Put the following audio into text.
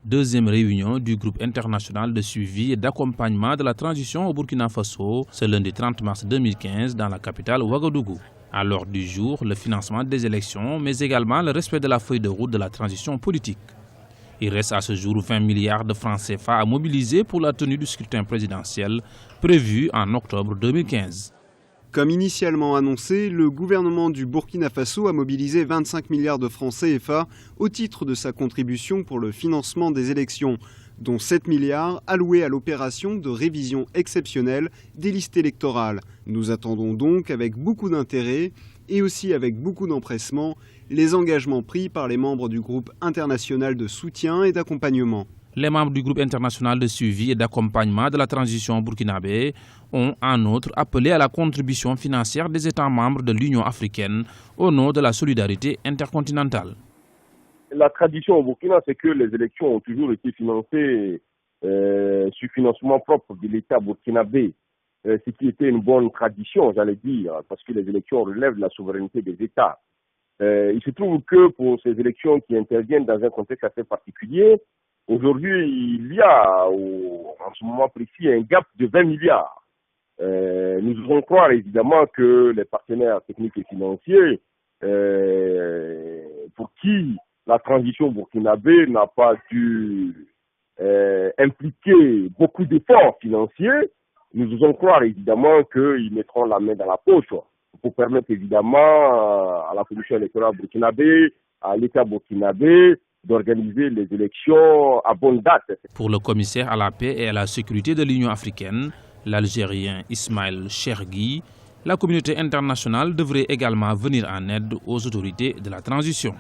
Deuxième réunion du groupe international de suivi et d'accompagnement de la transition au Burkina Faso, ce lundi 30 mars 2015 dans la capitale Ouagadougou. À l'ordre du jour, le financement des élections, mais également le respect de la feuille de route de la transition politique. Il reste à ce jour 20 milliards de francs CFA à mobiliser pour la tenue du scrutin présidentiel prévu en octobre 2015. Comme initialement annoncé, le gouvernement du Burkina Faso a mobilisé 25 milliards de francs CFA au titre de sa contribution pour le financement des élections, dont 7 milliards alloués à l'opération de révision exceptionnelle des listes électorales. Nous attendons donc avec beaucoup d'intérêt et aussi avec beaucoup d'empressement les engagements pris par les membres du groupe international de soutien et d'accompagnement. Les membres du groupe international de suivi et d'accompagnement de la transition burkinabé ont en outre appelé à la contribution financière des États membres de l'Union africaine au nom de la solidarité intercontinentale. La tradition au Burkina, c'est que les élections ont toujours été financées sur financement propre de l'État burkinabé, ce qui était une bonne tradition, j'allais dire, parce que les élections relèvent de la souveraineté des États. Il se trouve que pour ces élections qui interviennent dans un contexte assez particulier, aujourd'hui, il y a, en ce moment précis, un gap de 20 milliards. Nous devons croire évidemment que les partenaires techniques et financiers, pour qui la transition burkinabé n'a pas dû impliquer beaucoup d'efforts financiers, nous devons croire évidemment qu'ils mettront la main dans la poche pour permettre évidemment à la commission électorale burkinabé, à l'État burkinabé, d'organiser les élections à bonne date. Pour le commissaire à la paix et à la sécurité de l'Union africaine, l'Algérien Ismaël Chergui, la communauté internationale devrait également venir en aide aux autorités de la transition.